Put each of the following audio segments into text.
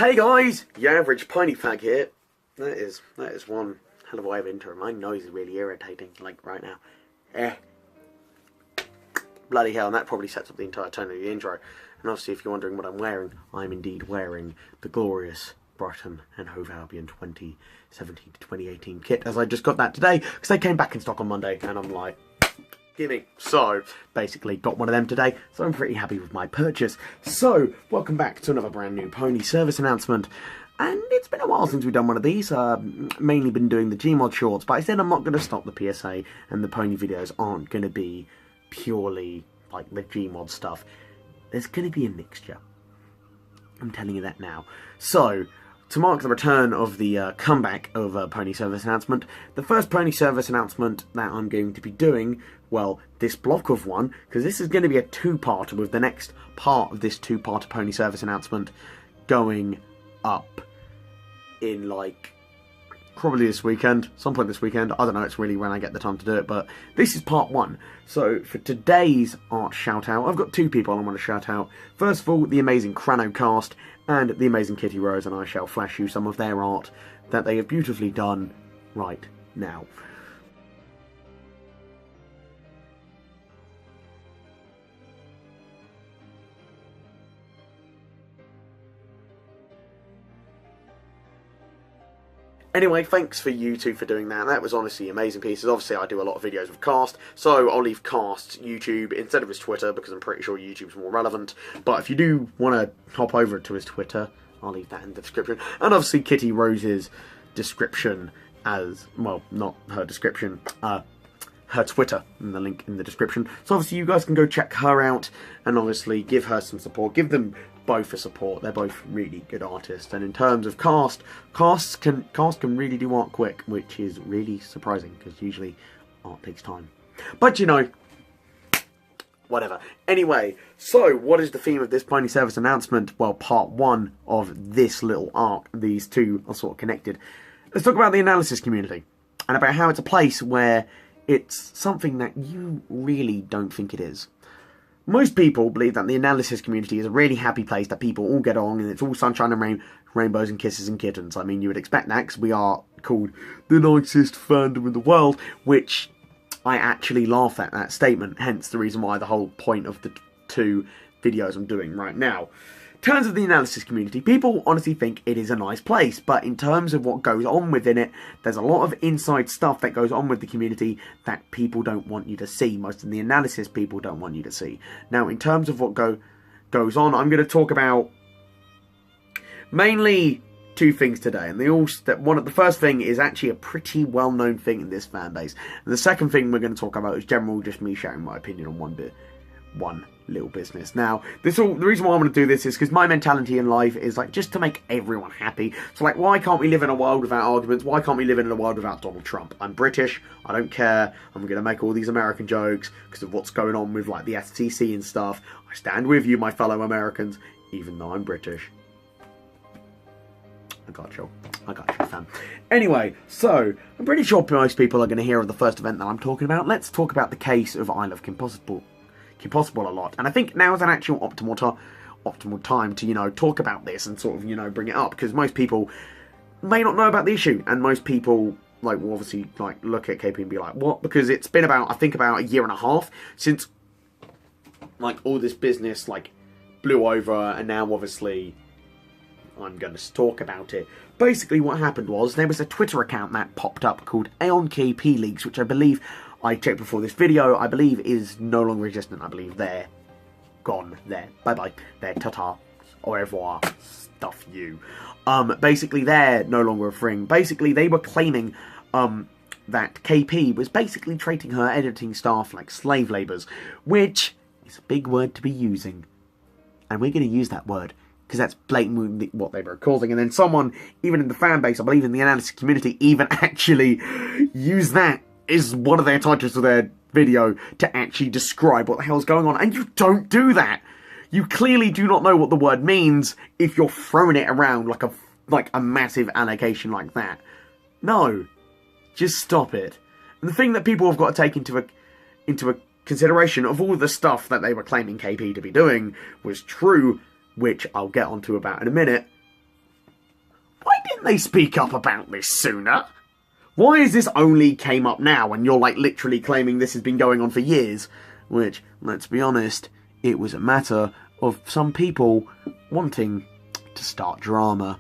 Hey guys, your average piney fag here. That is one hell of a way of intro. My nose is really irritating, like right now. Bloody hell, and that probably sets up the entire tone of the intro. And obviously, if you're wondering what I'm wearing, I'm indeed wearing the glorious Brighton and Hove Albion 2017 to 2018 kit, as I just got that today, because they came back in stock on Monday, and I'm like, gimme. So, basically got one of them today, so I'm pretty happy with my purchase. So, welcome back to another brand new pony service announcement. And it's been a while since we've done one of these, mainly been doing the Gmod shorts, but I said I'm not going to stop the PSA, and the pony videos aren't going to be purely like the Gmod stuff. There's going to be a mixture. I'm telling you that now. So, to mark the return of the comeback of a pony service announcement, the first pony service announcement that I'm going to be doing, well, this block of one, because this is going to be a two-parter with the next part of this two-parter pony service announcement going up in, like, probably this weekend, some point this weekend. I don't know, it's really when I get the time to do it, but this is part one. So, for today's art shout-out, I've got two people I want to shout out. First of all, the amazing Cranocast and the amazing Kitty Rose, and I shall flash you some of their art that they have beautifully done right now. Anyway, thanks for you two for doing that. That was honestly amazing pieces. Obviously, I do a lot of videos with Cast, so I'll leave Cast's YouTube instead of his Twitter, because I'm pretty sure YouTube's more relevant. But if you do want to hop over to his Twitter, I'll leave that in the description. And obviously, Kitty Rose's description as, well, not her description, her Twitter, and the link in the description. So obviously you guys can go check her out, and obviously give her some support. Give them both a support. They're both really good artists. And in terms of Cast can really do art quick, which is really surprising, because usually art takes time. But you know, whatever. Anyway, so what is the theme of this pony service announcement? Well, part one of this little arc. These two are sort of connected. Let's talk about the analysis community, and about how it's a place where it's something that you really don't think it is. Most people believe that the analysis community is a really happy place, that people all get on, and it's all sunshine and rainbows and kisses and kittens. I mean, you would expect that, because we are called the nicest fandom in the world, which I actually laugh at that statement, hence the reason why the whole point of the two videos I'm doing right now. In terms of the analysis community, people honestly think it is a nice place, but in terms of what goes on within it, there's a lot of inside stuff that goes on with the community that people don't want you to see. Most of the analysis people don't want you to see. Now, in terms of what goes on, I'm going to talk about mainly two things today, and the first thing is actually a pretty well-known thing in this fan base, and the second thing we're going to talk about is general, just me sharing my opinion on one little business. Now, the reason why I want to do this is because my mentality in life is like just to make everyone happy. So like, why can't we live in a world without arguments? Why can't we live in a world without Donald Trump? I'm British, I don't care, I'm going to make all these American jokes because of what's going on with like the FTC and stuff. I stand with you, my fellow Americans, even though I'm British. I got you, fam. Anyway, so, I'm pretty sure most people are going to hear of the first event that I'm talking about. Let's talk about the case of I Love Kim Possible a lot. And I think now is an actual optimal time to, you know, talk about this and sort of, you know, bring it up. Because most people may not know about the issue. And most people, like, will obviously, like, look at KP and be like, what? Because it's been about, I think, about a year and a half since, like, all this business, like, blew over. And now, obviously, I'm going to talk about it. Basically, what happened was there was a Twitter account that popped up called Aeon KP Leaks, which I believe, I checked before this video, I believe is no longer existent. I believe they're gone. They're bye-bye. They're ta-ta. Au revoir. Stuff you. Basically, they're no longer a thing. Basically, they were claiming that KP was basically treating her editing staff like slave labourers, which is a big word to be using. And we're going to use that word, because that's blatantly what they were causing. And then someone, even in the fan base, I believe in the analysis community, even actually used that as one of their titles of their video to actually describe what the hell's going on. And you don't do that. You clearly do not know what the word means if you're throwing it around like a massive allegation like that. No. Just stop it. And the thing that people have got to take into a consideration of all the stuff that they were claiming KP to be doing was true, which I'll get onto about in a minute, didn't they speak up about this sooner? Why is this only came up now when you're like literally claiming this has been going on for years? Which, let's be honest, it was a matter of some people wanting to start drama.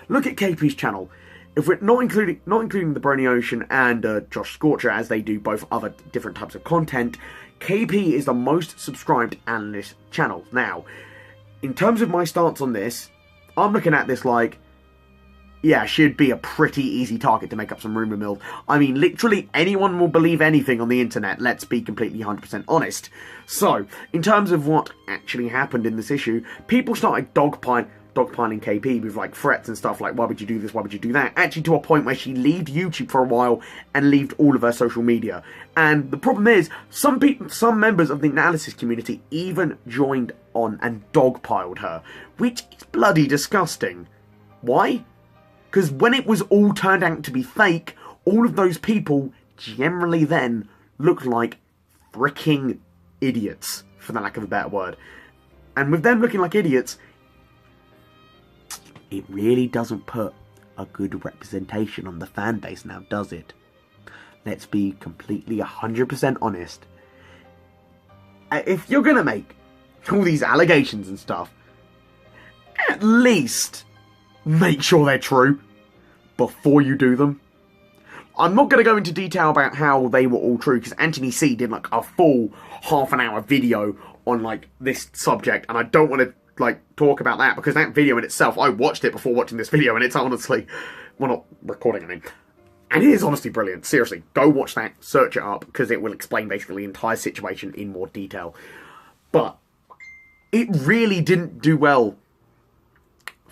Look at KP's channel. If we're not including the Brony Ocean and Josh Scorcher, as they do both other different types of content, KP is the most subscribed analyst channel. Now, in terms of my stance on this, I'm looking at this like, yeah, she'd be a pretty easy target to make up some rumour mill. I mean, literally anyone will believe anything on the internet, let's be completely 100% honest. So, in terms of what actually happened in this issue, people started dogpiling KP with like threats and stuff like, why would you do this, why would you do that? Actually to a point where she left YouTube for a while and left all of her social media. And the problem is, some members of the analysis community even joined on and dogpiled her, which is bloody disgusting. Why? Because when it was all turned out to be fake, all of those people generally then looked like freaking idiots, for the lack of a better word. And with them looking like idiots, it really doesn't put a good representation on the fan base now, does it? Let's be completely 100% honest. If you're going to make all these allegations and stuff, at least make sure they're true before you do them. I'm not going to go into detail about how they were all true, because Anthony C did like a full half-an-hour video on like this subject, and I don't want to like talk about that, because that video in itself, I watched it before watching this video, and it's honestly, well, not recording, I mean, and it is honestly brilliant. Seriously, go watch that, search it up, because it will explain basically the entire situation in more detail. But it really didn't do well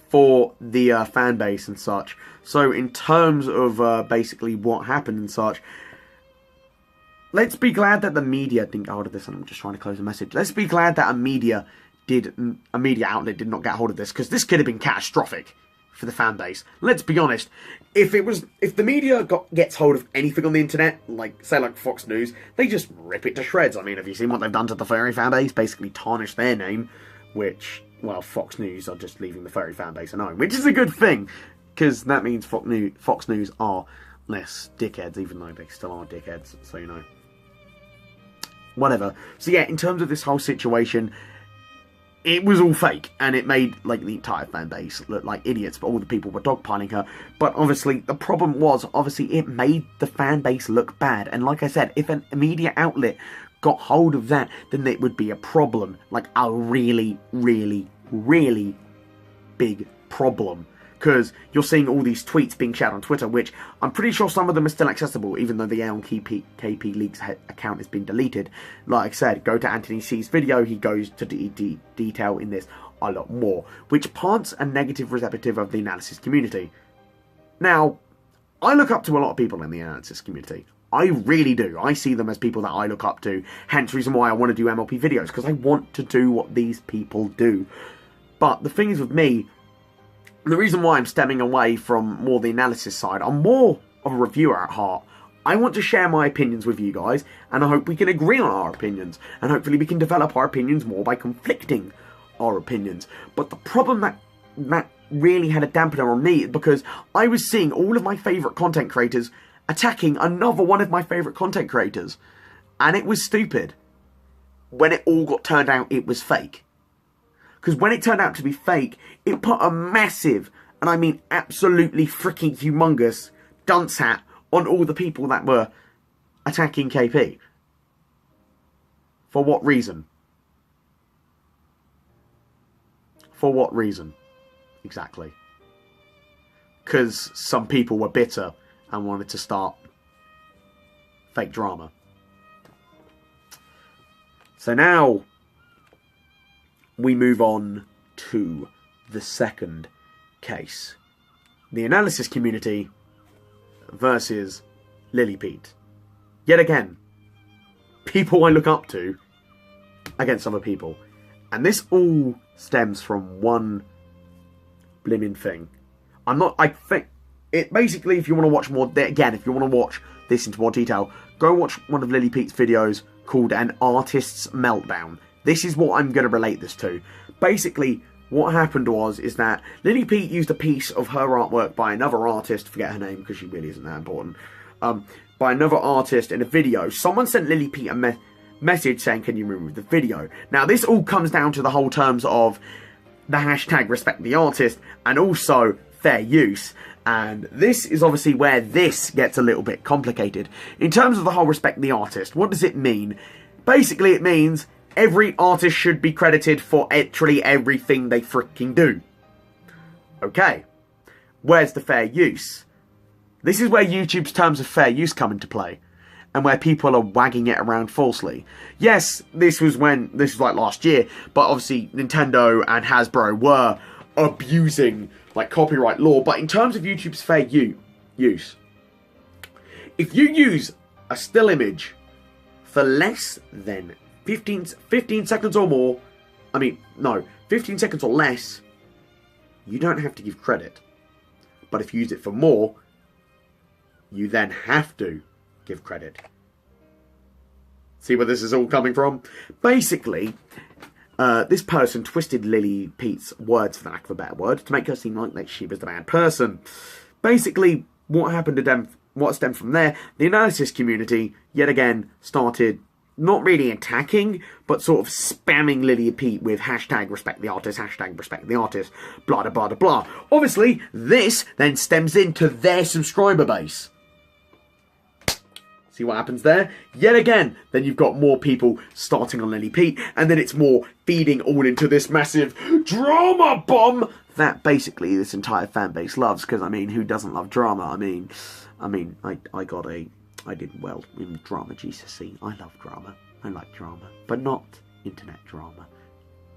for the fan base and such. So in terms of basically what happened and such, let's be glad that the media didn't get hold of this. And I'm just trying to close the message. Let's be glad that a media outlet did not get hold of this, because this could have been catastrophic for the fan base. Let's be honest. If the media gets hold of anything on the internet, like say like Fox News, they just rip it to shreds. I mean, have you seen what they've done to the furry fan base? Basically tarnish their name, which, well, Fox News are just leaving the furry fan base alone, which is a good thing, because that means Fox News are less dickheads, even though they still are dickheads, so you know. Whatever. So yeah, in terms of this whole situation, it was all fake, and it made like the entire fan base look like idiots, but all the people were dogpiling her. But obviously, the problem was, obviously, it made the fan base look bad. And like I said, if a media outlet got hold of that, then it would be a problem. Like a really, really, really big problem. Because you're seeing all these tweets being shared on Twitter, which I'm pretty sure some of them are still accessible, even though the Aeon KP Leaks account has been deleted. Like I said, go to Anthony C's video, he goes to detail in this a lot more, which plants a negative representative of the analysis community. Now, I look up to a lot of people in the analysis community. I really do. I see them as people that I look up to, hence the reason why I want to do MLP videos, because I want to do what these people do. But the thing is with me, the reason why I'm stemming away from more the analysis side, I'm more of a reviewer at heart. I want to share my opinions with you guys, and I hope we can agree on our opinions, and hopefully we can develop our opinions more by conflicting our opinions. But the problem that really had a dampener on me is because I was seeing all of my favourite content creators attacking another one of my favourite content creators. And it was stupid. When it all got turned out, it was fake. Because when it turned out to be fake, it put a massive, and I mean absolutely freaking humongous, dunce hat on all the people that were attacking KP. For what reason? For what reason? Exactly. Because some people were bitter and wanted to start fake drama. So now we move on to the second case. The analysis community versus Lily Pete. Yet again, people I look up to against other people. And this all stems from one blimmin' thing. I think, it basically, if you want to watch more, again, if you want to watch this into more detail, go watch one of Lily Pete's videos called An Artist's Meltdown. This is what I'm going to relate this to. Basically, what happened is that Lily Pete used a piece of her artwork by another artist, forget her name because she really isn't that important, by another artist in a video. Someone sent Lily Pete a message saying, can you remove the video? Now, this all comes down to the whole terms of the hashtag respect the artist and also fair use. And this is obviously where this gets a little bit complicated. In terms of the whole respect the artist, what does it mean? Basically, it means every artist should be credited for literally everything they freaking do. Okay. Where's the fair use? This is where YouTube's terms of fair use come into play. And where people are wagging it around falsely. Yes, this was like last year, but obviously Nintendo and Hasbro were abusing like copyright law. But in terms of YouTube's fair use, if you use a still image for less than 15 seconds or more, 15 seconds or less, you don't have to give credit. But if you use it for more, you then have to give credit. See where this is all coming from? Basically, this person twisted Lily Pete's words, for lack of a better word, to make her seem like she was the bad person. Basically, what happened to them, what stemmed from there, the analysis community, yet again, started not really attacking, but sort of spamming Lily Pete with hashtag respect the artist, blah, blah, blah, blah. Obviously, this then stems into their subscriber base. See what happens there? Yet again, then you've got more people starting on Lily Pete, and then it's more feeding all into this massive drama bomb that basically this entire fan base loves. Because who doesn't love drama? I did well in drama GCSE. I love drama. I like drama, but not internet drama.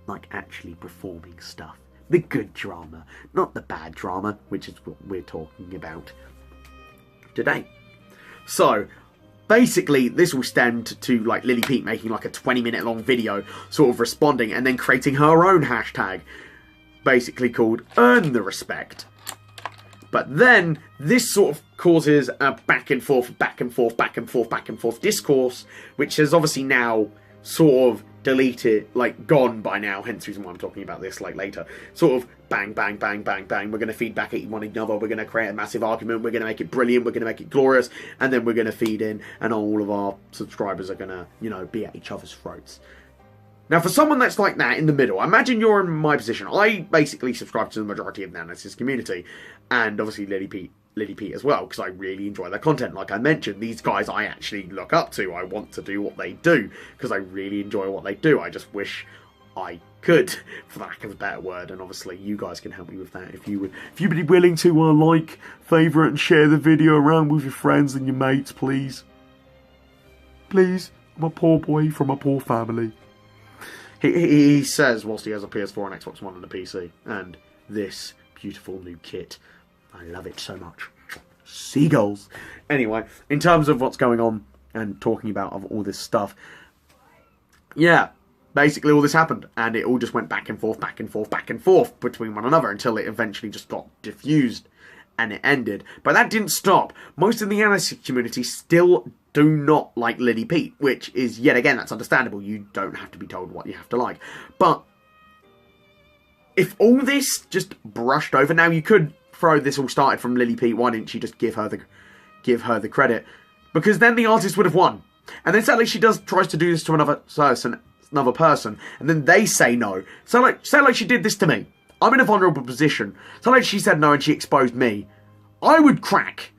Like actually performing stuff. The good drama, not the bad drama, which is what we're talking about today. So, basically, this will stemmed to like Lily Pete making like a 20-minute long video, sort of responding, and then creating her own hashtag, basically called Earn the Respect. But then this sort of causes a back and forth discourse, which has obviously now sort of deleted, like gone by now, hence the reason why I'm talking about this like later. Sort of bang, bang, bang, bang, bang, we're going to feed back at one another, we're going to create a massive argument, we're going to make it brilliant, we're going to make it glorious, and then we're going to feed in, and all of our subscribers are going to, be at each other's throats. Now, for someone that's like that in the middle, imagine you're in my position. I basically subscribe to the majority of the analysis community, and obviously Lily Pete as well, because I really enjoy their content. Like I mentioned, these guys I actually look up to. I want to do what they do, because I really enjoy what they do. I just wish I could, for lack of a better word, and obviously you guys can help me with that if you'd be willing to like, favourite, and share the video around with your friends and your mates, please. Please, I'm a poor boy from a poor family. He says whilst he has a PS4 and Xbox One and a PC, and this beautiful new kit. I love it so much. Seagulls. Anyway, in terms of what's going on and talking about of all this stuff, yeah, basically all this happened, and it all just went back and forth between one another until it eventually just got diffused and it ended. But that didn't stop. Most of the analysis community still do not like Lily Pete, which is, yet again, that's understandable. You don't have to be told what you have to like. But if all this just brushed over, now you could throw this all started from Lily Pete, why didn't you just give her the credit? Because then the artist would have won. And then sadly she tries to do this to another person, and then they say no. So like she did this to me. I'm in a vulnerable position. So like she said no and she exposed me. I would crack,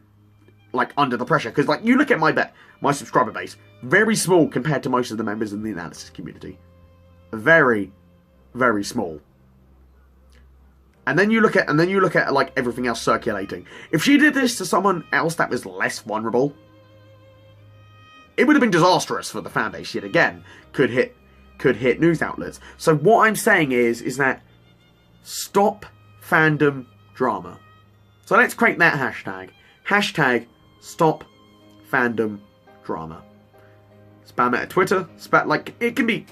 like, under the pressure. Because, like, you look at my subscriber base, very small compared to most of the members in the analysis community. Very, very small. And then you look at like everything else circulating. If she did this to someone else that was less vulnerable, it would have been disastrous for the fan base. Yet again, could hit news outlets. So what I'm saying is that stop fandom drama. So let's create that hashtag. Hashtag stop fandom drama. Spam it at Twitter.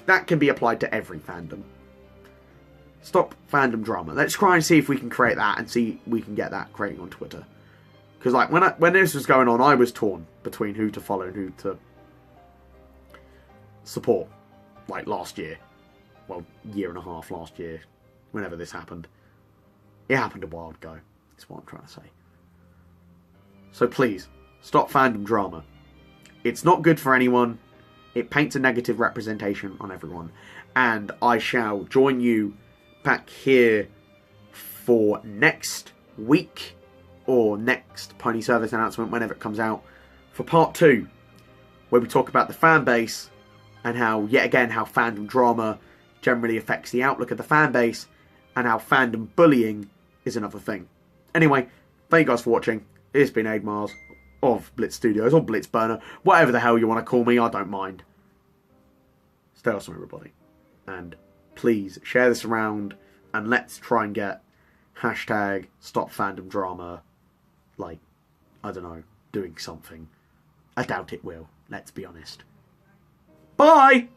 That can be applied to every fandom. Stop fandom drama. Let's try and see if we can create that and see if we can get that creating on Twitter. Because like when this was going on, I was torn between who to follow and who to support. Like last year. Well, year and a half last year. whenever this happened. It happened a while ago. That's what I'm trying to say. So please, stop fandom drama. It's not good for anyone. It paints a negative representation on everyone. And I shall join you back here for next week, or next Pony Service announcement whenever it comes out, for part 2, where we talk about the fan base and how, yet again, how fandom drama generally affects the outlook of the fan base, and how fandom bullying is another thing. Anyway, thank you guys for watching. It's been Aidmars of Blitz Studios, or Blitzburner, whatever the hell you want to call me, I don't mind. Stay awesome, everybody. And please share this around, and let's try and get hashtag stop fandom drama, like, I don't know, doing something. I doubt it will, let's be honest. Bye!